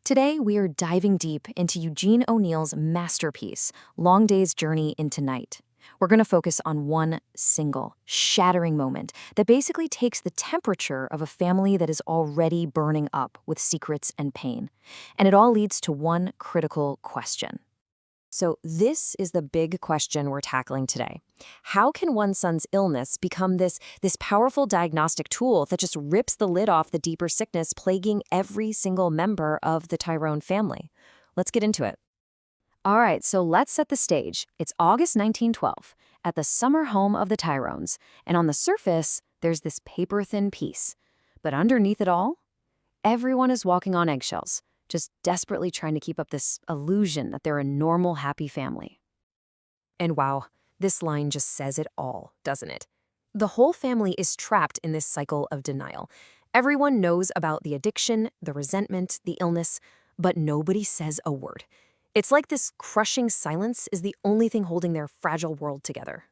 Today, we are diving deep into Eugene O'Neill's masterpiece, Long Day's Journey into Night. We're going to focus on one single, shattering moment that basically takes the temperature of a family that is already burning up with secrets and pain. And it all leads to one critical question. So this is the big question we're tackling today. How can one son's illness become this powerful diagnostic tool that just rips the lid off the deeper sickness plaguing every single member of the Tyrone family? Let's get into it. All right, so let's set the stage. It's August 1912 at the summer home of the Tyrones, and on the surface, there's this paper-thin peace. But underneath it all, everyone is walking on eggshells, just desperately trying to keep up this illusion that they're a normal, happy family. And wow, this line just says it all, doesn't it? The whole family is trapped in this cycle of denial. Everyone knows about the addiction, the resentment, the illness, but nobody says a word. It's like this crushing silence is the only thing holding their fragile world together.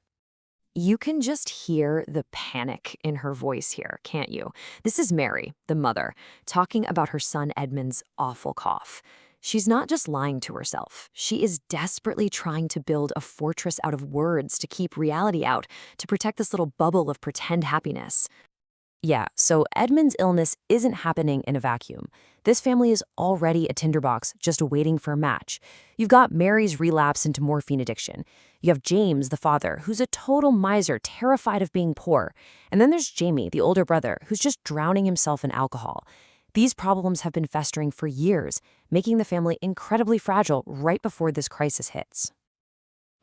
You can just hear the panic in her voice here, can't you? This is Mary, the mother, talking about her son Edmund's awful cough. She's not just lying to herself. She is desperately trying to build a fortress out of words to keep reality out, to protect this little bubble of pretend happiness. Yeah, so Edmund's illness isn't happening in a vacuum. This family is already a tinderbox just waiting for a match. You've got Mary's relapse into morphine addiction. You have James, the father, who's a total miser, terrified of being poor. And then there's Jamie, the older brother, who's just drowning himself in alcohol. These problems have been festering for years, making the family incredibly fragile right before this crisis hits.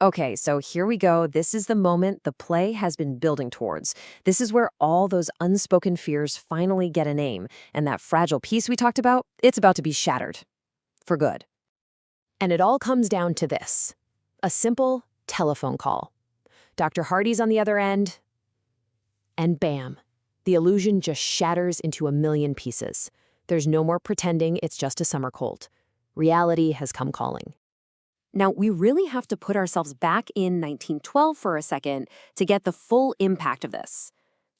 Okay, so here we go. This is the moment the play has been building towards. This is where all those unspoken fears finally get a name, and that fragile peace we talked about, it's about to be shattered. For good. And it all comes down to this. A simple telephone call. Dr. Hardy's on the other end, and bam, the illusion just shatters into a million pieces. There's no more pretending it's just a summer cold. Reality has come calling. Now, we really have to put ourselves back in 1912 for a second to get the full impact of this.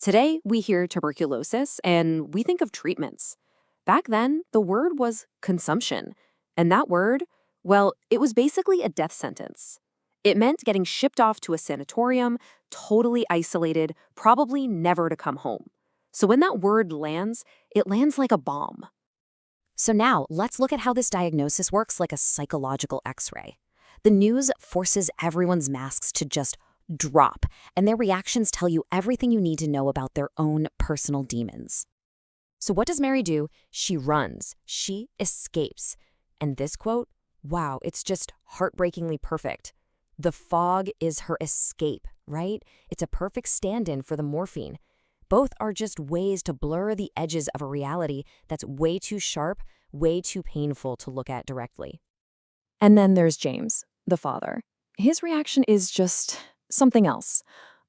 Today, we hear tuberculosis and we think of treatments. Back then, the word was consumption. And that word, well, it was basically a death sentence. It meant getting shipped off to a sanatorium, totally isolated, probably never to come home. So when that word lands, it lands like a bomb. So now, let's look at how this diagnosis works like a psychological X-ray. The news forces everyone's masks to just drop, and their reactions tell you everything you need to know about their own personal demons. So what does Mary do? She runs. She escapes. And this quote, wow, it's just heartbreakingly perfect. The fog is her escape, right? It's a perfect stand-in for the morphine. Both are just ways to blur the edges of a reality that's way too sharp, way too painful to look at directly. And then there's James, the father. His reaction is just something else.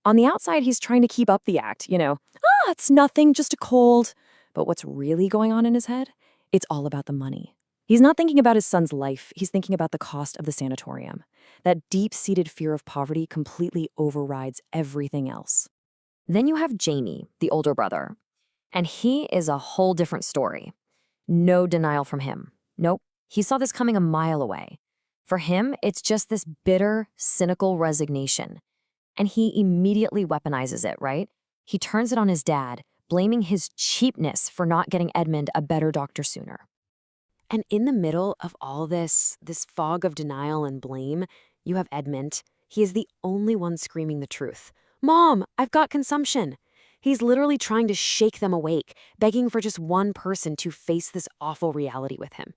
On the outside, he's trying to keep up the act, it's nothing, just a cold. But what's really going on in his head? It's all about the money. He's not thinking about his son's life. He's thinking about the cost of the sanatorium. That deep-seated fear of poverty completely overrides everything else. Then you have Jamie, the older brother. And he is a whole different story. No denial from him. Nope. He saw this coming a mile away. For him, it's just this bitter, cynical resignation. And he immediately weaponizes it, right? He turns it on his dad, blaming his cheapness for not getting Edmund a better doctor sooner. And in the middle of all this fog of denial and blame, you have Edmund. He is the only one screaming the truth. Mom, I've got consumption. He's literally trying to shake them awake, begging for just one person to face this awful reality with him.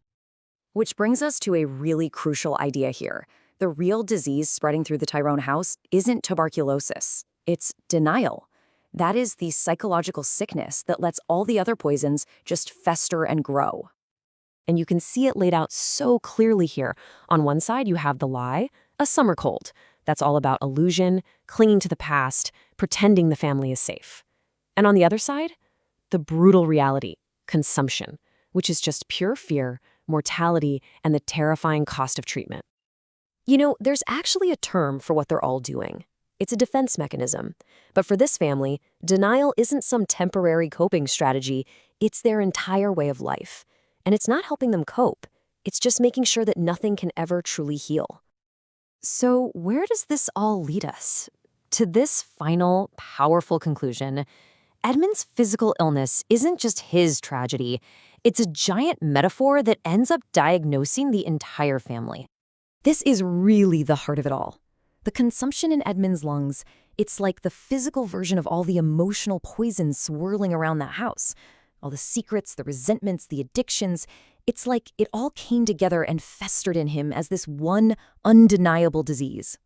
Which brings us to a really crucial idea here. The real disease spreading through the Tyrone house isn't tuberculosis. It's denial. That is the psychological sickness that lets all the other poisons just fester and grow. And you can see it laid out so clearly here. On one side, you have the lie, a summer cold. That's all about illusion, clinging to the past, pretending the family is safe. And on the other side, the brutal reality, consumption, which is just pure fear, mortality, and the terrifying cost of treatment. There's actually a term for what they're all doing. It's a defense mechanism. But for this family, denial isn't some temporary coping strategy. It's their entire way of life. And it's not helping them cope. It's just making sure that nothing can ever truly heal. So, where does this all lead us? To this final, powerful conclusion: Edmund's physical illness isn't just his tragedy, it's a giant metaphor that ends up diagnosing the entire family. This is really the heart of it all. The consumption in Edmund's lungs, it's like the physical version of all the emotional poison swirling around that house. All the secrets, the resentments, the addictions. It's like it all came together and festered in him as this one undeniable disease.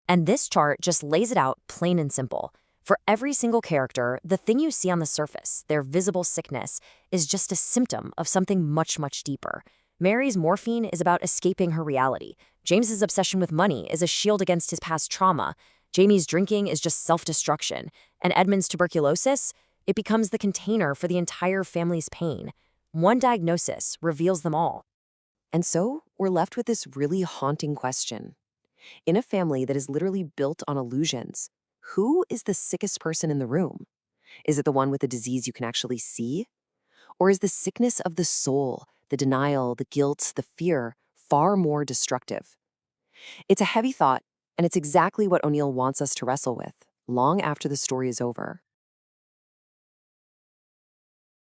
And this chart just lays it out plain and simple. For every single character, the thing you see on the surface, their visible sickness, is just a symptom of something much, much deeper. Mary's morphine is about escaping her reality. James's obsession with money is a shield against his past trauma. Jamie's drinking is just self-destruction. And Edmund's tuberculosis, it becomes the container for the entire family's pain. One diagnosis reveals them all. And so, we're left with this really haunting question. In a family that is literally built on illusions, who is the sickest person in the room? Is it the one with the disease you can actually see? Or is the sickness of the soul, the denial, the guilt, the fear, far more destructive? It's a heavy thought, and it's exactly what O'Neill wants us to wrestle with, long after the story is over.